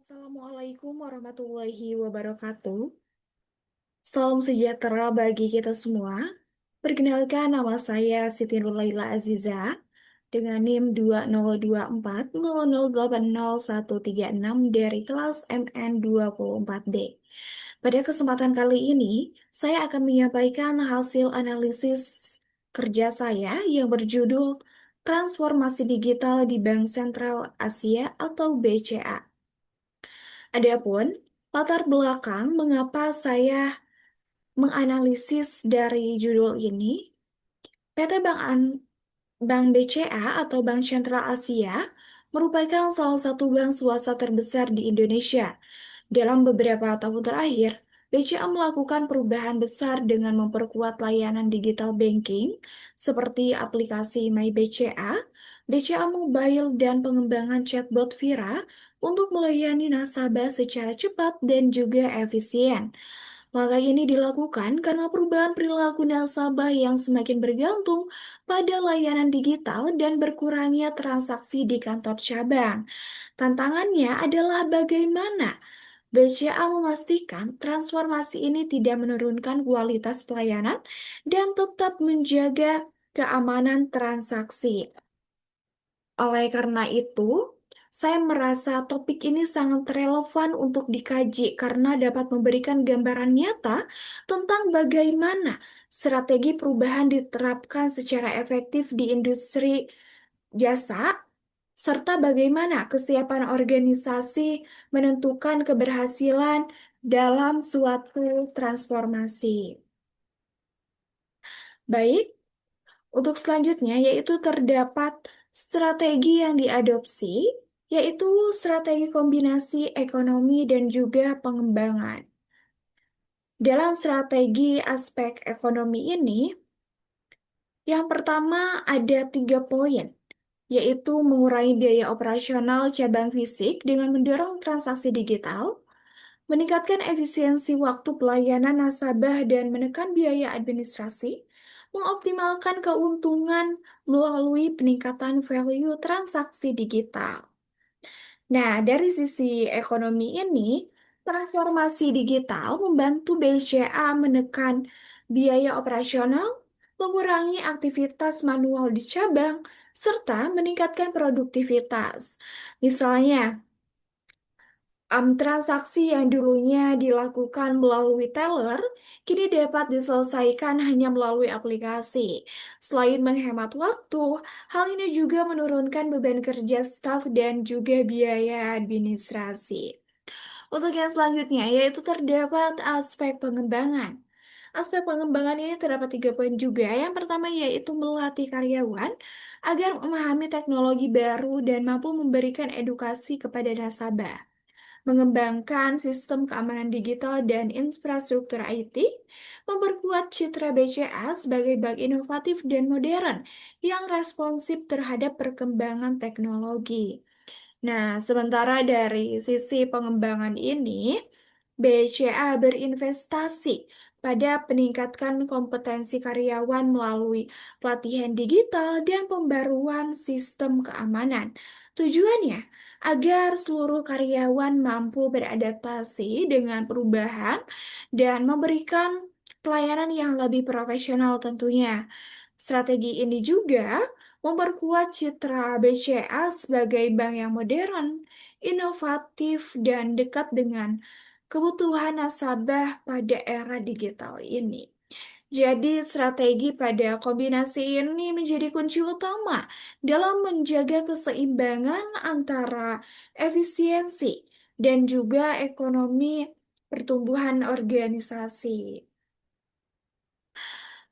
Assalamualaikum warahmatullahi wabarakatuh. Salam sejahtera bagi kita semua. Perkenalkan, nama saya Siti Nurlaila Aziza dengan NIM 202400808136 dari kelas MN24D. Pada kesempatan kali ini, saya akan menyampaikan hasil analisis kerja saya yang berjudul Transformasi Digital di Bank Sentral Asia atau BCA. Adapun latar belakang mengapa saya menganalisis dari judul ini, PT Bank BCA atau Bank Sentral Asia merupakan salah satu bank swasta terbesar di Indonesia. Dalam beberapa tahun terakhir, BCA melakukan perubahan besar dengan memperkuat layanan digital banking seperti aplikasi My BCA, BCA Mobile, dan pengembangan chatbot Vira untuk melayani nasabah secara cepat dan juga efisien. Langkah ini dilakukan karena perubahan perilaku nasabah yang semakin bergantung pada layanan digital dan berkurangnya transaksi di kantor cabang. Tantangannya adalah bagaimana BCA memastikan transformasi ini tidak menurunkan kualitas pelayanan dan tetap menjaga keamanan transaksi. Oleh karena itu, saya merasa topik ini sangat relevan untuk dikaji karena dapat memberikan gambaran nyata tentang bagaimana strategi perubahan diterapkan secara efektif di industri jasa, serta bagaimana kesiapan organisasi menentukan keberhasilan dalam suatu transformasi. Baik, untuk selanjutnya yaitu terdapat strategi yang diadopsi, yaitu strategi kombinasi ekonomi dan juga pengembangan. Dalam strategi aspek ekonomi ini, yang pertama ada 3 poin, yaitu mengurangi biaya operasional cabang fisik dengan mendorong transaksi digital, meningkatkan efisiensi waktu pelayanan nasabah dan menekan biaya administrasi, mengoptimalkan keuntungan melalui peningkatan value transaksi digital. Nah, dari sisi ekonomi ini, transformasi digital membantu BCA menekan biaya operasional, mengurangi aktivitas manual di cabang, serta meningkatkan produktivitas. Misalnya, transaksi yang dulunya dilakukan melalui teller, kini dapat diselesaikan hanya melalui aplikasi. Selain menghemat waktu, hal ini juga menurunkan beban kerja staf dan juga biaya administrasi. Untuk yang selanjutnya, yaitu terdapat aspek pengembangan. Aspek pengembangan ini terdapat 3 poin juga. Yang pertama yaitu melatih karyawan agar memahami teknologi baru dan mampu memberikan edukasi kepada nasabah, mengembangkan sistem keamanan digital dan infrastruktur IT, memperkuat citra BCA sebagai bank inovatif dan modern yang responsif terhadap perkembangan teknologi. Nah, sementara dari sisi pengembangan ini, BCA berinvestasi pada peningkatan kompetensi karyawan melalui pelatihan digital dan pembaruan sistem keamanan. Tujuannya agar seluruh karyawan mampu beradaptasi dengan perubahan dan memberikan pelayanan yang lebih profesional tentunya. Strategi ini juga memperkuat citra BCA sebagai bank yang modern, inovatif, dan dekat dengan kebutuhan nasabah pada era digital ini. Jadi, strategi pada kombinasi ini menjadi kunci utama dalam menjaga keseimbangan antara efisiensi dan juga ekonomi pertumbuhan organisasi.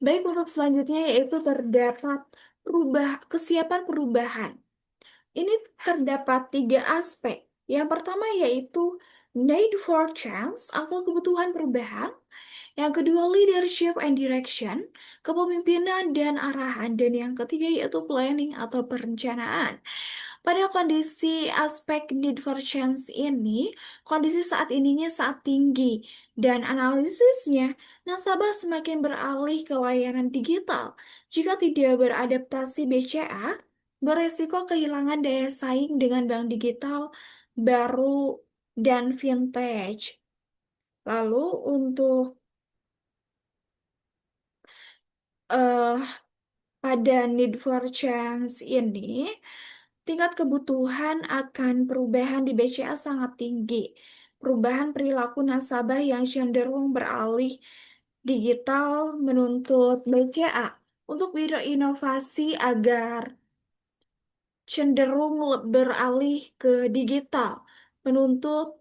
Baik, untuk selanjutnya yaitu terdapat kesiapan perubahan. Ini terdapat 3 aspek. Yang pertama yaitu need for change atau kebutuhan perubahan. Yang kedua, leadership and direction, kepemimpinan dan arahan. Dan yang ketiga, yaitu planning atau perencanaan. Pada kondisi aspek need for change ini, kondisi saat ininya saat tinggi. Dan analisisnya, nasabah semakin beralih ke layanan digital. Jika tidak beradaptasi BCA, beresiko kehilangan daya saing dengan bank digital baru dan vintage. Lalu untuk eh, pada need for change ini, tingkat kebutuhan akan perubahan di BCA sangat tinggi. Perubahan perilaku nasabah yang cenderung beralih digital menuntut BCA untuk berinovasi agar cenderung beralih ke digital, menuntut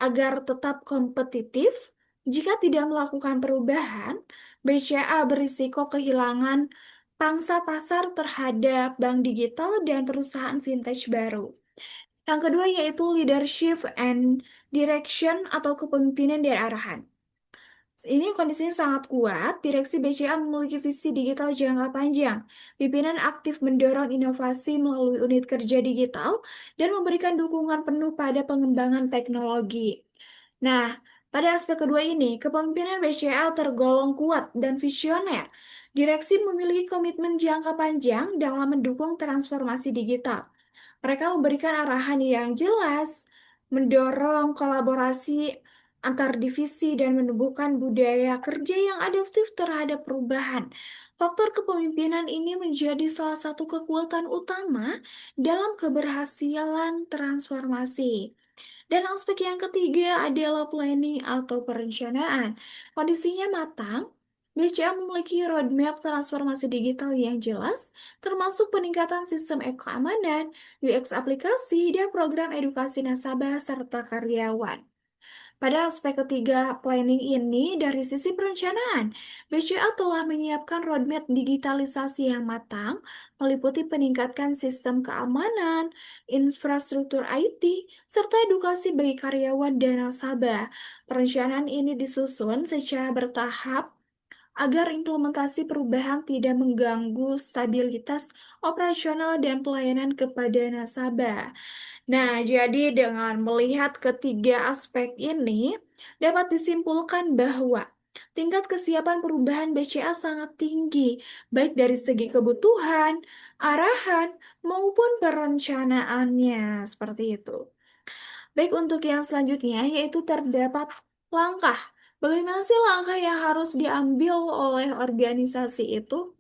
agar tetap kompetitif. Jika tidak melakukan perubahan, BCA berisiko kehilangan pangsa pasar terhadap bank digital dan perusahaan vintage baru. Yang kedua yaitu leadership and direction atau kepemimpinan dan arahan. Ini kondisinya sangat kuat. Direksi BCA memiliki visi digital jangka panjang. Pimpinan aktif mendorong inovasi melalui unit kerja digital dan memberikan dukungan penuh pada pengembangan teknologi. Nah, pada aspek kedua ini, kepemimpinan BCA tergolong kuat dan visioner. Direksi memiliki komitmen jangka panjang dalam mendukung transformasi digital. Mereka memberikan arahan yang jelas, mendorong kolaborasi antar divisi, dan menumbuhkan budaya kerja yang adaptif terhadap perubahan. Faktor kepemimpinan ini menjadi salah satu kekuatan utama dalam keberhasilan transformasi. Dan aspek yang ketiga adalah planning atau perencanaan. Kondisinya matang, BCA memiliki roadmap transformasi digital yang jelas, termasuk peningkatan sistem keamanan, UX aplikasi, dan program edukasi nasabah serta karyawan. Pada aspek ketiga planning ini, dari sisi perencanaan, BCA telah menyiapkan roadmap digitalisasi yang matang, meliputi peningkatan sistem keamanan, infrastruktur IT, serta edukasi bagi karyawan dan nasabah. Perencanaan ini disusun secara bertahap agar implementasi perubahan tidak mengganggu stabilitas operasional dan pelayanan kepada nasabah. Nah, jadi dengan melihat ketiga aspek ini, dapat disimpulkan bahwa tingkat kesiapan perubahan BCA sangat tinggi, baik dari segi kebutuhan, arahan, maupun perencanaannya. Seperti itu. Baik untuk yang selanjutnya, yaitu terdapat langkah. Bagaimana sih langkah yang harus diambil oleh organisasi itu?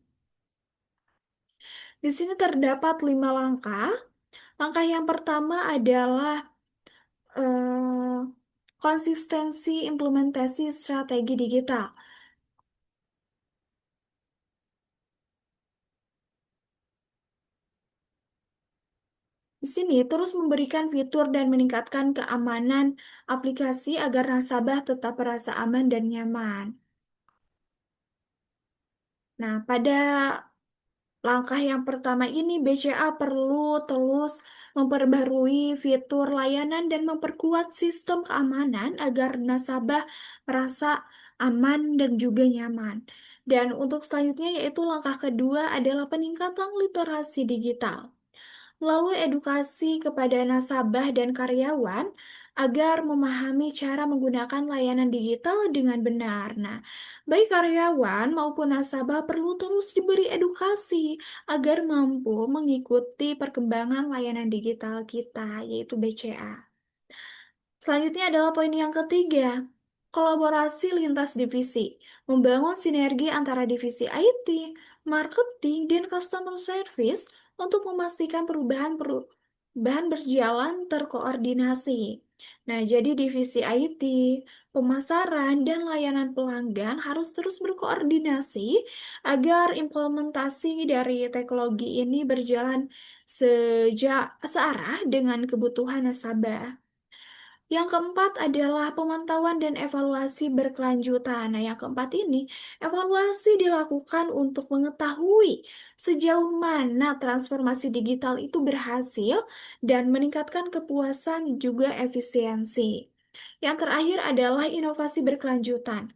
Di sini terdapat 5 langkah. Langkah yang pertama adalah eh, konsistensi implementasi strategi digital. Di sini terus memberikan fitur dan meningkatkan keamanan aplikasi agar nasabah tetap merasa aman dan nyaman. Nah, pada langkah yang pertama ini BCA perlu terus memperbarui fitur layanan dan memperkuat sistem keamanan agar nasabah merasa aman dan juga nyaman. Dan untuk selanjutnya yaitu langkah kedua adalah peningkatan literasi digital melalui edukasi kepada nasabah dan karyawan agar memahami cara menggunakan layanan digital dengan benar. Nah, baik karyawan maupun nasabah perlu terus diberi edukasi agar mampu mengikuti perkembangan layanan digital kita, yaitu BCA. Selanjutnya adalah poin yang ketiga, kolaborasi lintas divisi, membangun sinergi antara divisi IT, marketing, dan customer service untuk memastikan perubahan berjalan terkoordinasi. Nah, jadi divisi IT, pemasaran, dan layanan pelanggan harus terus berkoordinasi agar implementasi dari teknologi ini berjalan searah dengan kebutuhan nasabah. Yang keempat adalah pemantauan dan evaluasi berkelanjutan. Nah, yang keempat ini, evaluasi dilakukan untuk mengetahui sejauh mana transformasi digital itu berhasil dan meningkatkan kepuasan juga efisiensi. Yang terakhir adalah inovasi berkelanjutan.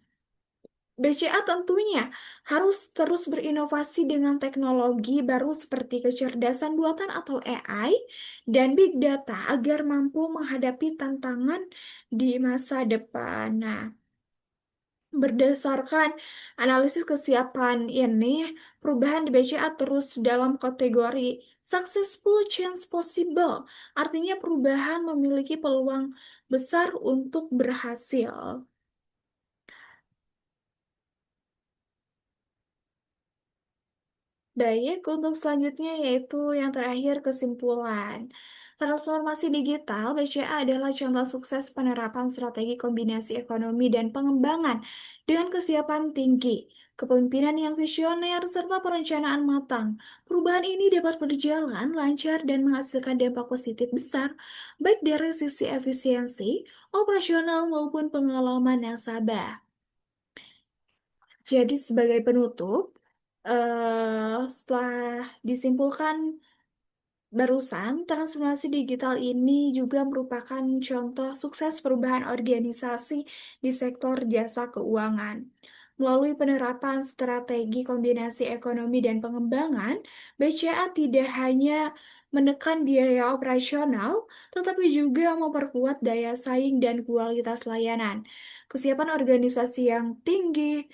BCA tentunya harus terus berinovasi dengan teknologi baru seperti kecerdasan buatan atau AI dan big data agar mampu menghadapi tantangan di masa depan. Nah, Berdasarkan analisis kesiapan ini, perubahan di BCA terus dalam kategori successful change possible, artinya perubahan memiliki peluang besar untuk berhasil. Baik, untuk selanjutnya yaitu yang terakhir kesimpulan. Transformasi digital BCA adalah contoh sukses penerapan strategi kombinasi ekonomi dan pengembangan dengan kesiapan tinggi, kepemimpinan yang visioner, serta perencanaan matang. Perubahan ini dapat berjalan lancar dan menghasilkan dampak positif besar, baik dari sisi efisiensi, operasional maupun pengalaman nasabah. Jadi sebagai penutup, setelah disimpulkan barusan, transformasi digital ini juga merupakan contoh sukses perubahan organisasi di sektor jasa keuangan. Melalui penerapan strategi kombinasi ekonomi dan pengembangan, BCA tidak hanya menekan biaya operasional, tetapi juga memperkuat daya saing dan kualitas layanan. Kesiapan organisasi yang tinggi,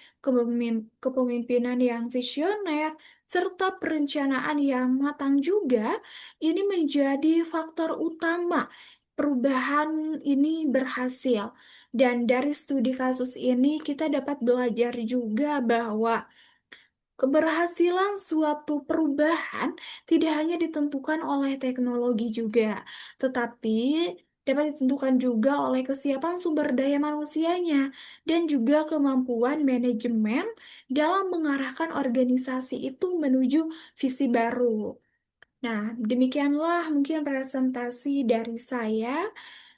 kepemimpinan yang visioner, serta perencanaan yang matang juga ini menjadi faktor utama perubahan ini berhasil. Dan dari studi kasus ini kita dapat belajar juga bahwa keberhasilan suatu perubahan tidak hanya ditentukan oleh teknologi juga, tetapi dapat ditentukan juga oleh kesiapan sumber daya manusianya dan juga kemampuan manajemen dalam mengarahkan organisasi itu menuju visi baru. Nah, demikianlah mungkin presentasi dari saya.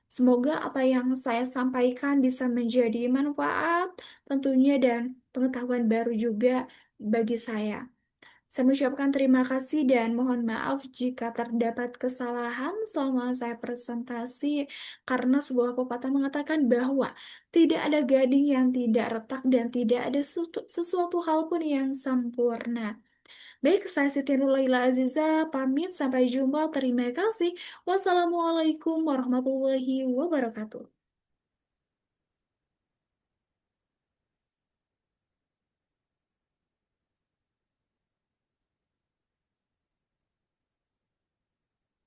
Semoga apa yang saya sampaikan bisa menjadi manfaat tentunya dan pengetahuan baru juga bagi saya. Saya mengucapkan terima kasih dan mohon maaf jika terdapat kesalahan selama saya presentasi karena sebuah pepatah mengatakan bahwa tidak ada gading yang tidak retak dan tidak ada sesuatu hal pun yang sempurna. Baik, saya Siti Nurlaila Aziza, pamit sampai jumpa. Terima kasih. Wassalamualaikum warahmatullahi wabarakatuh.